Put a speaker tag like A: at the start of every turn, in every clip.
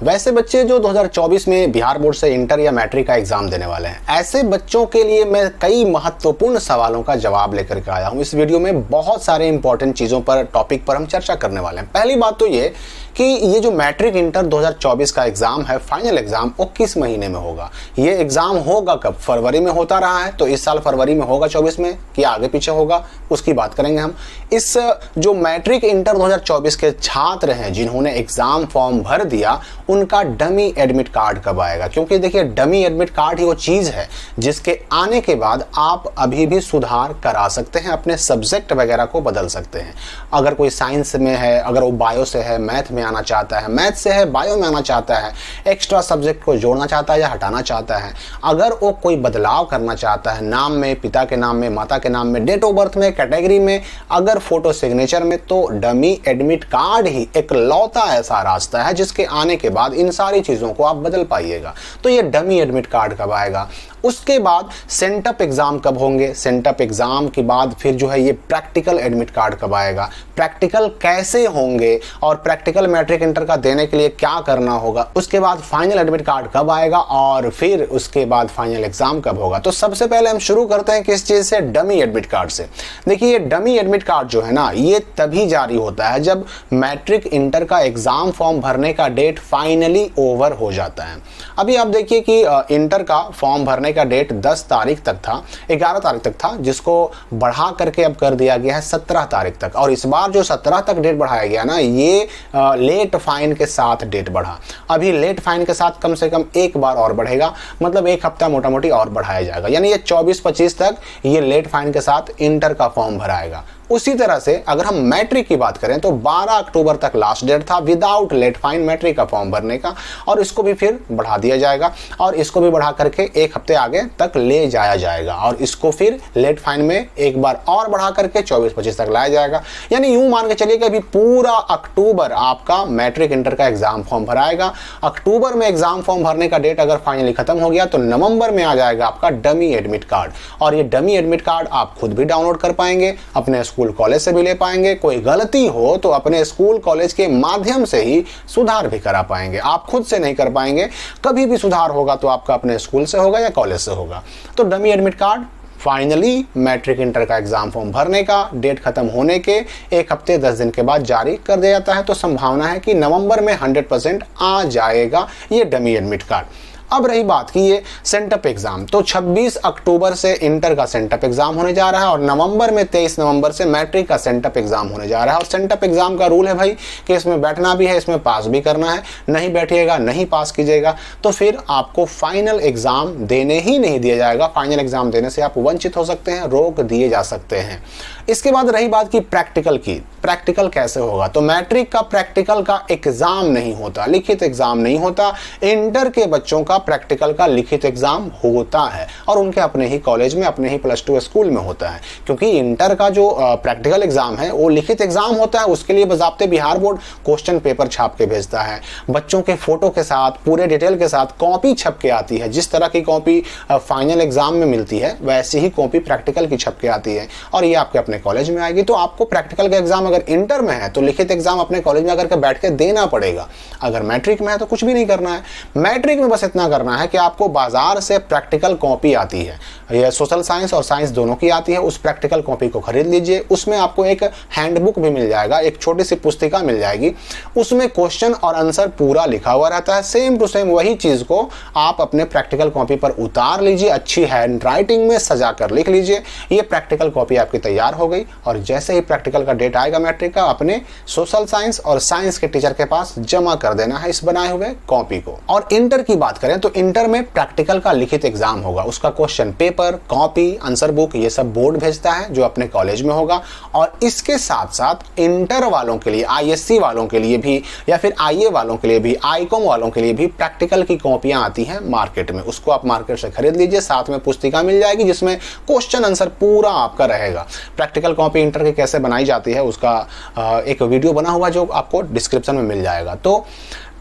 A: वैसे बच्चे जो 2024 में बिहार बोर्ड से इंटर या मैट्रिक का एग्जाम देने वाले हैं, ऐसे बच्चों के लिए मैं कई महत्वपूर्ण सवालों का जवाब लेकर के आया हूं। इस वीडियो में बहुत सारे इंपॉर्टेंट चीज़ों पर, टॉपिक पर हम चर्चा करने वाले हैं। पहली बात तो ये कि ये जो मैट्रिक इंटर 2024 का एग्जाम है, फाइनल एग्जाम, वो किस महीने में होगा। ये एग्जाम होगा कब? फरवरी में होता रहा है, तो इस साल फरवरी में होगा 24 में, कि आगे पीछे होगा, उसकी बात करेंगे हम। इस जो मैट्रिक इंटर 2024 के छात्र हैं जिन्होंने एग्जाम फॉर्म भर दिया, उनका डमी एडमिट कार्ड कब आएगा? क्योंकि देखिए, डमी एडमिट कार्ड ही वो चीज है जिसके आने के बाद आप अभी भी सुधार करा सकते हैं, अपने सब्जेक्ट वगैरह को बदल सकते हैं। अगर कोई साइंस में है, अगर वो बायो से है, मैथ में आना चाहता है, मैथ से है, बायो में आना चाहता है, एक्स्ट्रा सब्जेक्ट को जोड़ना चाहता है या हटाना चाहता है, अगर वो कोई बदलाव करना चाहता है नाम में, पिता के नाम में, माता के नाम में, डेट ऑफ बर्थ में, कैटेगरी में, अगर फोटो सिग्नेचर में, तो डमी एडमिट कार्ड ही एक लौता ऐसा रास्ता है जिसके आने के बाद इन सारी चीजों को आप बदल पाइएगा। तो ये डमी एडमिट कार्ड कब आएगा? उसके बाद सेंटअप एग्जाम कब होंगे? सेंटअप एग्जाम के बाद फिर जो है ये प्रैक्टिकल एडमिट कार्ड कब आएगा? प्रैक्टिकल कैसे होंगे और प्रैक्टिकल मैट्रिक इंटर का देने के लिए क्या करना होगा? उसके बाद फाइनल एडमिट कार्ड कब आएगा और फिर उसके बाद फाइनल एग्जाम कब होगा? तो सबसे पहले हम शुरू करते हैं किस चीज से? डमी एडमिट कार्ड से। देखिए, ये डमी एडमिट कार्ड जो है ना, ये तभी जारी होता है जब मैट्रिक इंटर का एग्जाम फॉर्म भरने का डेट फाइनली ओवर हो जाता है। अभी आप देखिए कि इंटर का फॉर्म भरने का डेट 10 तारीख तक था, 11 तारीख तक था, जिसको बढ़ा करके अब कर दिया गया है 17 तारीख तक। और इस बार जो 17 तक डेट बढ़ाया गया ना, ये लेट फाइन के साथ डेट बढ़ा। अभी लेट फाइन के साथ कम से कम एक बार और बढ़ेगा, मतलब एक हफ्ता मोटा मोटी और बढ़ाया जाएगा। यानी ये 24-25 तक ये लेट फाइन के साथ इंटर का फॉर्म भराएगा। उसी तरह से अगर हम मैट्रिक की बात करें तो 12 अक्टूबर तक लास्ट डेट था विदाउट लेट फाइन मैट्रिक का फॉर्म भरने का, और इसको भी फिर बढ़ा दिया जाएगा और इसको भी बढ़ा करके एक हफ्ते आगे तक ले जाया जाएगा और इसको फिर लेट फाइन में एक बार और बढ़ा करके 24-25 तक लाया जाएगा। यानी यूं मान के चलिए कि अभी पूरा अक्टूबर आपका मैट्रिक इंटर का एग्जाम फॉर्म भराएगा। अक्टूबर में एग्जाम फॉर्म भरने का डेट अगर फाइनली खत्म हो गया तो नवंबर में आ जाएगा आपका डमी एडमिट कार्ड, और ये डमी एडमिट कार्ड आप खुद भी डाउनलोड कर पाएंगे, अपने स्कूल कॉलेज से भी ले पाएंगे। कोई गलती हो तो अपने स्कूल कॉलेज के माध्यम से ही सुधार भी करा पाएंगे। आप खुद से नहीं कर पाएंगे। कभी भी सुधार होगा तो आपका अपने स्कूल से होगा या कॉलेज से होगा। तो dummy admit card finally matric inter का एग्जाम फॉर्म भरने का डेट खत्म होने के एक हफ्ते 10 दिन के बाद जारी कर दिया जाता है। तो संभावना है कि नवंबर में 100% आ जाएगा ये डमी एडमिट कार्ड। अब रही बात कि ये सेंटअप एग्जाम, तो 26 अक्टूबर से इंटर का सेंटअप एग्जाम होने जा रहा है और नवंबर में 23 नवंबर से मैट्रिक का सेंटअप एग्जाम होने जा रहा है। और सेंटअप एग्जाम का रूल है भाई कि इसमें बैठना भी है, इसमें पास भी करना है। नहीं बैठिएगा, नहीं पास कीजिएगा तो फिर आपको फाइनल एग्जाम देने ही नहीं दिया जाएगा। फाइनल एग्जाम देने से आप वंचित हो सकते हैं, रोक दिए जा सकते हैं। इसके बाद रही बात की प्रैक्टिकल की, प्रैक्टिकल कैसे होगा? तो मैट्रिक का प्रैक्टिकल का एग्जाम नहीं होता, लिखित एग्जाम नहीं होता। इंटर के बच्चों का प्रैक्टिकल का लिखित एग्जाम होता है और उनके अपने ही कॉलेज में, अपने ही +2 स्कूल में होता है। क्योंकि इंटर का जो प्रैक्टिकल एग्जाम है वो लिखित एग्जाम होता है। उसके लिए बजाब्ते बिहार बोर्ड क्वेश्चन पेपर छाप के भेजता है, बच्चों के फोटो के साथ, पूरे डिटेल के साथ कॉपी छप के आती है। जिस तरह की कॉपी फाइनल एग्जाम में मिलती है वैसी ही कॉपी प्रैक्टिकल की छप के आती है और ये आपके अपने कॉलेज में आएगी। तो आपको प्रैक्टिकल का एग्जाम अगर इंटर में है तो लिखित एग्जाम अपने कॉलेज में आकर के बैठ के देना पड़ेगा। अगर मैट्रिक में है तो कुछ भी नहीं करना है। मैट्रिक में बस इतना करना है कि आपको बाजार से प्रैक्टिकल कॉपी आती है, ये सोशल साइंस और साइंस दोनों की आती है, उस प्रैक्टिकल कॉपी को खरीद लीजिए। उसमें आपको एक हैंडबुक भी मिल जाएगा, एक छोटी सी पुस्तिका मिल जाएगी, उसमें क्वेश्चन और आंसर पूरा लिखा हुआ रहता है। सेम टू सेम वही चीज को आप अपने प्रैक्टिकल कॉपी पर उतार लीजिए, अच्छी हैंड राइटिंग में सजा कर लिख लीजिए। ये प्रैक्टिकल कॉपी आपकी तैयार हो गई और जैसे ही प्रैक्टिकल का डेट आएगा मैट्रिक का, अपने सोशल साइंस और साइंस के टीचर के पास जमा कर देना है इस बनाए हुए कॉपी को। और इंटर की बात करें तो इंटर में प्रैक्टिकल का लिखित एग्जाम होगा। उसका question paper, copy, answer book ये सब बोर्ड भेजता है जो अपने कॉलेज में होगा। और इसके साथ साथ इंटर वालों के लिए, आईएससी वालों के लिए भी या फिर आईए वालों के लिए भी, आईकॉम वालों के लिए भी प्रैक्टिकल की कॉपियां आती हैं मार्केट में। उसको आप मार्केट से खरीद लीजिए, साथ में पुस्तिका मिल जाएगी जिसमें क्वेश्चन आंसर पूरा आपका रहेगा। प्रैक्टिकल कॉपी इंटर की कैसे बनाई जाती है उसका एक वीडियो बना हुआ जो आपको डिस्क्रिप्शन में मिल जाएगा। तो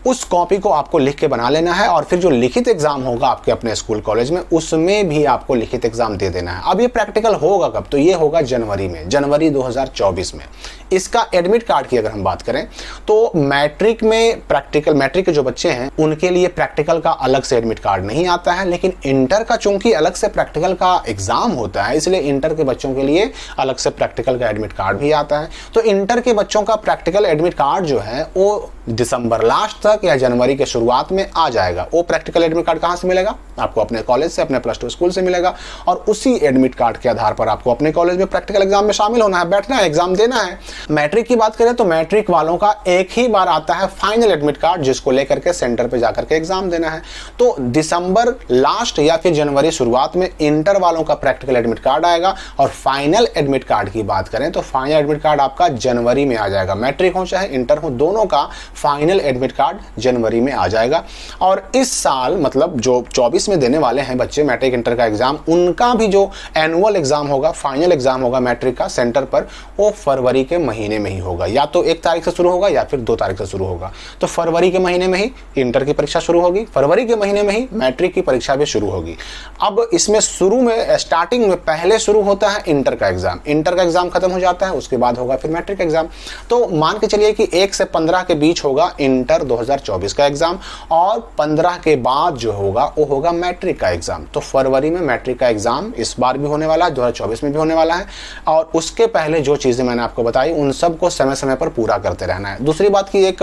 A: उस कॉपी को आपको लिख के बना लेना है और फिर जो लिखित एग्जाम होगा आपके अपने स्कूल कॉलेज में उसमें भी आपको लिखित एग्जाम दे देना है। अब ये प्रैक्टिकल होगा कब? तो ये होगा जनवरी में, जनवरी 2024 में। इसका एडमिट कार्ड की अगर हम बात करें तो मैट्रिक में प्रैक्टिकल, मैट्रिक के जो बच्चे हैं उनके लिए प्रैक्टिकल का अलग से एडमिट कार्ड नहीं आता है, लेकिन इंटर का चूंकि अलग से प्रैक्टिकल का एग्जाम होता है इसलिए इंटर के बच्चों के लिए अलग से प्रैक्टिकल का एडमिट कार्ड भी आता है। तो इंटर के बच्चों का प्रैक्टिकल एडमिट कार्ड जो है वो दिसंबर लास्ट तक या जनवरी के शुरुआत में आ जाएगा। वो प्रैक्टिकल एडमिट कार्ड कहां से मिलेगा? आपको अपने कॉलेज से, अपने +2 स्कूल से मिलेगा और उसी एडमिट कार्ड के आधार पर आपको अपने कॉलेज में प्रैक्टिकल एग्जाम में शामिल होना है, बैठना है, एग्जाम देना है। मैट्रिक की बात करें तो मैट्रिक वालों का एक ही बार आता है फाइनल एडमिट कार्ड, जिसको लेकर के सेंटर पे जाकर के एग्जाम देना है। तो दिसंबर लास्ट या फिर जनवरी शुरुआत में इंटर वालों का प्रैक्टिकल एडमिट कार्ड आएगा और फाइनल एडमिट कार्ड की बात करें तो फाइनल एडमिट कार्ड आपका जनवरी में आ जाएगा। मैट्रिक हो चाहे इंटर हो, दोनों का फाइनल एडमिट कार्ड जनवरी में आ जाएगा। और इस साल मतलब जो 24 में देने वाले हैं बच्चे मैट्रिक इंटर का एग्जाम, उनका भी जो एनुअल एग्जाम होगा, फाइनल एग्जाम होगा मैट्रिक का सेंटर पर, वो फरवरी के महीने में ही होगा। या तो 1 तारीख से शुरू होगा या फिर 2 तारीख से शुरू होगा। तो फरवरी के महीने में ही इंटर की परीक्षा शुरू होगी, फरवरी के महीने में ही मैट्रिक की परीक्षा भी शुरू होगी। अब इसमें शुरू में स्टार्टिंग में पहले शुरू होता है इंटर का एग्जाम, इंटर का एग्जाम खत्म हो जाता है, उसके बाद होगा फिर मैट्रिक एग्जाम। तो मान के चलिए कि 1 से 15 के बीच होगा इंटर 2024 का एग्जाम और 15 के बाद जो होगा वो होगा मैट्रिक का एग्जाम। तो फरवरी में मैट्रिक का एग्जाम इस बार भी होने वाला है, 2024 में भी होने वाला है। और उसके पहले जो चीजें मैंने आपको बताई उन सबको समय समय पर पूरा करते रहना है। दूसरी बात की एक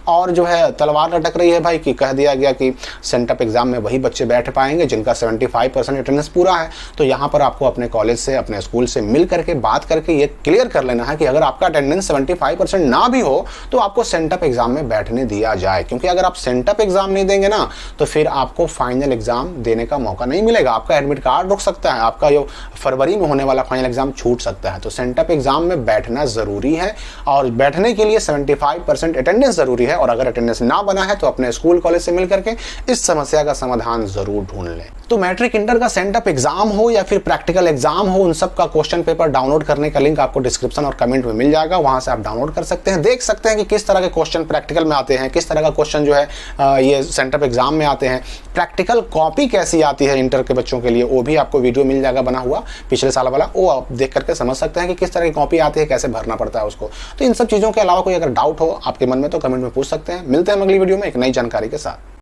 A: और जो है तलवार लटक रही है भाई कि कह दिया गया कि सेंटअप एग्जाम में वही बच्चे बैठ पाएंगे जिनका 75% अटेंडेंस पूरा है। तो यहाँ पर आपको अपने कॉलेज से, अपने स्कूल से मिल करके बात करके ये क्लियर कर लेना है कि अगर आपका अटेंडेंस 75% ना भी हो तो आपको सेंटअप एग्जाम में बैठने दिया जाए, क्योंकि अगर आप सेंटअप एग्जाम नहीं देंगे ना तो फिर आपको फाइनल एग्जाम देने का मौका नहीं मिलेगा, आपका एडमिट कार्ड रुक सकता है, आपका जो फरवरी में होने वाला फाइनल एग्जाम छूट सकता है। तो सेंटअप एग्जाम में बैठना जरूरी है और बैठने के लिए 75% अटेंडेंस जरूरी है। और अगर अटेंडेंस ना बना है तो अपने स्कूल कॉलेज से मिल करके इस समस्या का समाधान जरूर ढूंढ लें। तो मैट्रिक इंटर का सेंटअप एग्जाम हो या फिर प्रैक्टिकल एग्जाम हो, उन सब का क्वेश्चन पेपर डाउनलोड करने का लिंक आपको डिस्क्रिप्शन और कमेंट में मिल जाएगा, वहां से आप डाउनलोड कर सकते हैं, देख सकते हैं कि किस तरह के क्वेश्चन प्रैक्टिकल में आते हैं, किस तरह का क्वेश्चन जो है ये सेंटअप एग्जाम में आते हैं, प्रैक्टिकल कॉपी कैसी आती है इंटर के बच्चों के लिए, वो भी आपको वीडियो मिल जाएगा बना हुआ पिछले साल वाला, वो आप देख करके समझ सकते हैं कि किस तरह की कॉपी आती है, कैसे भरना पड़ता है उसको। तो इन सब चीजों के अलावा कोई अगर डाउट हो आपके मन में तो कमेंट में पूछ सकते हैं। मिलते हैं अगली वीडियो में एक नई जानकारी के साथ।